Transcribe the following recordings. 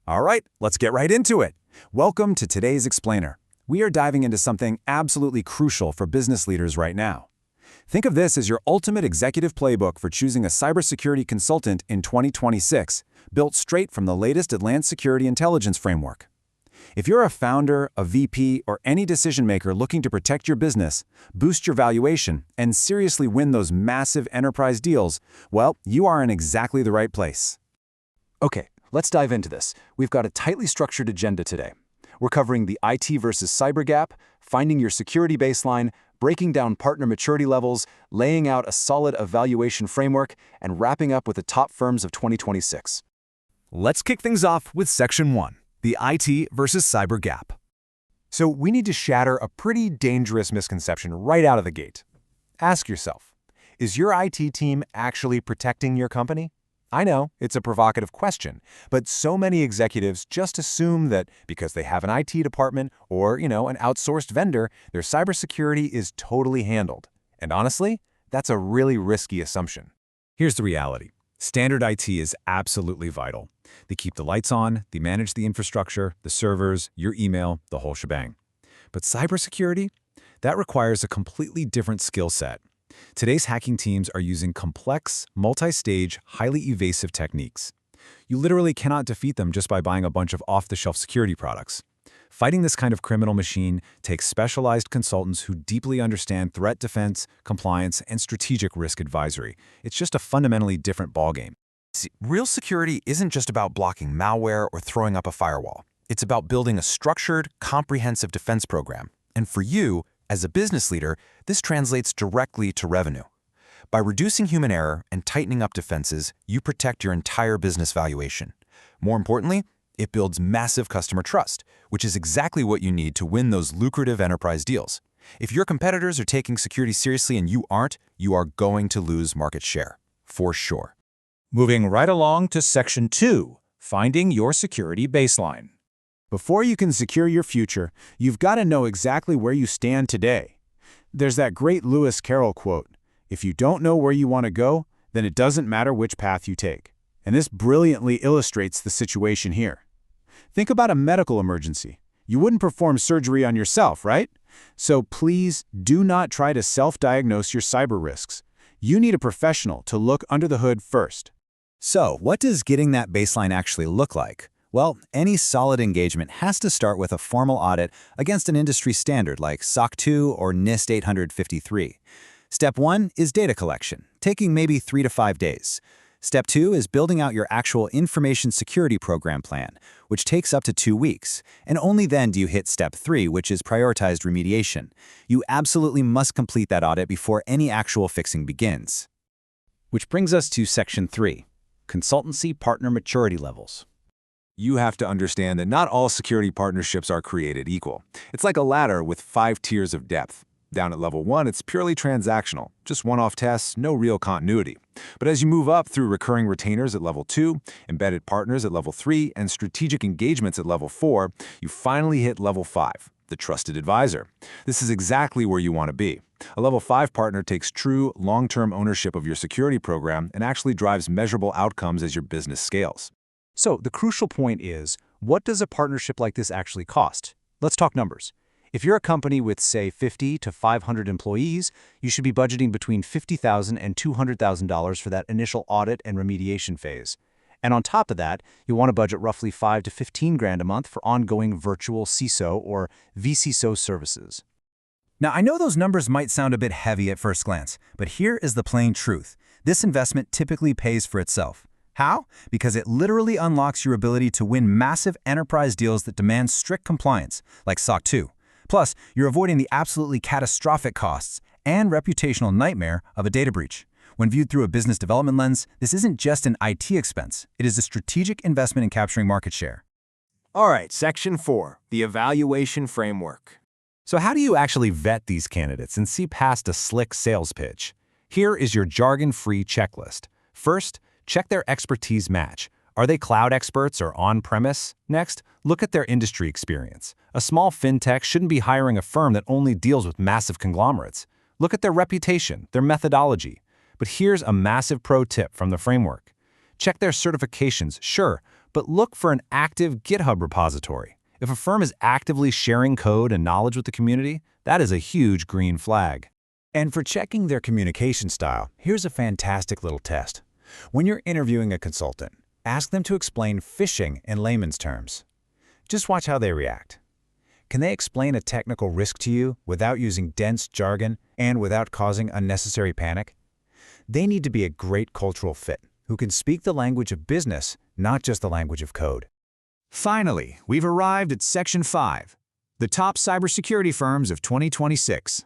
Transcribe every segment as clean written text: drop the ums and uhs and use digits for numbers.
All right, let's get right into it. Welcome to today's Explainer. We are diving into something absolutely crucial for business leaders right now. Think of this as your ultimate executive playbook for choosing a cybersecurity consultant in 2026, built straight from the latest Atlant Security intelligence framework. If you're a founder, a VP, or any decision-maker looking to protect your business, boost your valuation, and seriously win those massive enterprise deals, well, you are in exactly the right place. Okay, let's dive into this. We've got a tightly structured agenda today. We're covering the IT versus cyber gap, finding your security baseline, breaking down partner maturity levels, laying out a solid evaluation framework, and wrapping up with the top firms of 2026. Let's kick things off with Section 1, the IT versus cyber gap. So we need to shatter a pretty dangerous misconception right out of the gate. Ask yourself, is your IT team actually protecting your company? I know, it's a provocative question, but so many executives just assume that because they have an IT department or, an outsourced vendor, their cybersecurity is totally handled. And honestly, that's a really risky assumption. Here's the reality. Standard IT is absolutely vital. They keep the lights on, they manage the infrastructure, the servers, your email, the whole shebang. But cybersecurity? That requires a completely different skill set. Today's hacking teams are using complex, multi-stage, highly evasive techniques. You literally cannot defeat them just by buying a bunch of off-the-shelf security products. Fighting this kind of criminal machine takes specialized consultants who deeply understand threat defense, compliance, and strategic risk advisory. It's just a fundamentally different ballgame. See, real security isn't just about blocking malware or throwing up a firewall. It's about building a structured, comprehensive defense program. And for you, as a business leader, this translates directly to revenue. By reducing human error and tightening up defenses, you protect your entire business valuation. More importantly, it builds massive customer trust, which is exactly what you need to win those lucrative enterprise deals. If your competitors are taking security seriously and you aren't, you are going to lose market share, for sure. Moving right along to Section 2, finding your security baseline. Before you can secure your future, you've got to know exactly where you stand today. There's that great Lewis Carroll quote, "If you don't know where you want to go, then it doesn't matter which path you take." And this brilliantly illustrates the situation here. Think about a medical emergency. You wouldn't perform surgery on yourself, right? So please do not try to self-diagnose your cyber risks. You need a professional to look under the hood first. So, what does getting that baseline actually look like? Well, any solid engagement has to start with a formal audit against an industry standard like SOC 2 or NIST 853. Step 1 is data collection, taking maybe 3 to 5 days. Step 2 is building out your actual information security program plan, which takes up to 2 weeks. And only then do you hit Step 3, which is prioritized remediation. You absolutely must complete that audit before any actual fixing begins. Which brings us to Section 3, consultancy partner maturity levels. You have to understand that not all security partnerships are created equal. It's like a ladder with 5 tiers of depth. Down at level 1, it's purely transactional, just one-off tests, no real continuity. But as you move up through recurring retainers at level 2, embedded partners at level 3, and strategic engagements at level 4, you finally hit level 5, the trusted advisor. This is exactly where you want to be. A level 5 partner takes true, long-term ownership of your security program and actually drives measurable outcomes as your business scales. So the crucial point is, what does a partnership like this actually cost? Let's talk numbers. If you're a company with, say, 50 to 500 employees, you should be budgeting between $50,000 and $200,000 for that initial audit and remediation phase. And on top of that, you'll want to budget roughly $5 to $15,000 a month for ongoing virtual CISO or vCISO services. Now, I know those numbers might sound a bit heavy at first glance, but here is the plain truth. This investment typically pays for itself. How? Because it literally unlocks your ability to win massive enterprise deals that demand strict compliance, like SOC 2. Plus, you're avoiding the absolutely catastrophic costs and reputational nightmare of a data breach. When viewed through a business development lens, this isn't just an IT expense. It is a strategic investment in capturing market share. All right, Section 4, the evaluation framework. So how do you actually vet these candidates and see past a slick sales pitch? Here is your jargon-free checklist. First, check their expertise match. Are they cloud experts or on-premise? Next, look at their industry experience. A small fintech shouldn't be hiring a firm that only deals with massive conglomerates. Look at their reputation, their methodology. But here's a massive pro tip from the framework. Check their certifications, sure, but look for an active GitHub repository. If a firm is actively sharing code and knowledge with the community, that is a huge green flag. And for checking their communication style, here's a fantastic little test. When you're interviewing a consultant, ask them to explain phishing in layman's terms. Just watch how they react. Can they explain a technical risk to you without using dense jargon and without causing unnecessary panic? They need to be a great cultural fit who can speak the language of business, not just the language of code. Finally, we've arrived at Section 5, the top cybersecurity firms of 2026.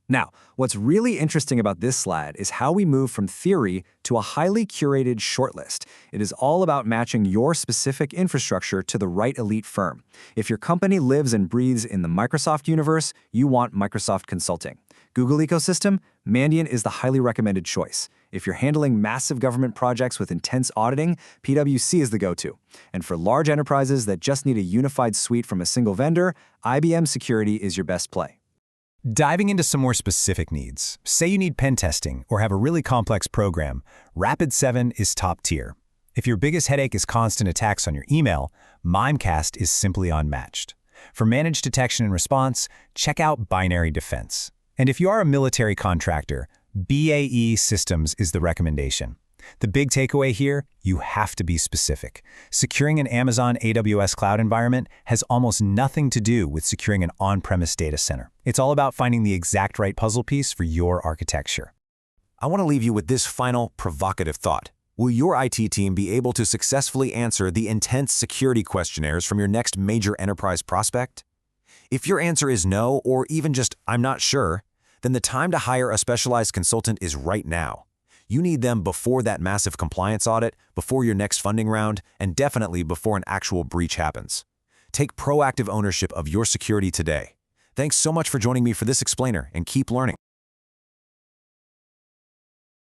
Now, what's really interesting about this slide is how we move from theory to a highly curated shortlist. It is all about matching your specific infrastructure to the right elite firm. If your company lives and breathes in the Microsoft universe, you want Microsoft Consulting. Google ecosystem, Mandiant is the highly recommended choice. If you're handling massive government projects with intense auditing, PwC is the go-to. And for large enterprises that just need a unified suite from a single vendor, IBM Security is your best play. Diving into some more specific needs, say you need pen testing or have a really complex program, Rapid7 is top tier. If your biggest headache is constant attacks on your email, Mimecast is simply unmatched. For managed detection and response, check out Binary Defense. And if you are a military contractor, BAE Systems is the recommendation. The big takeaway here, you have to be specific. Securing an Amazon AWS cloud environment has almost nothing to do with securing an on-premise data center. It's all about finding the exact right puzzle piece for your architecture. I want to leave you with this final provocative thought. Will your IT team be able to successfully answer the intense security questionnaires from your next major enterprise prospect? If your answer is no, or even just "I'm not sure," then the time to hire a specialized consultant is right now. You need them before that massive compliance audit, before your next funding round, and definitely before an actual breach happens. Take proactive ownership of your security today. Thanks so much for joining me for this explainer, and keep learning.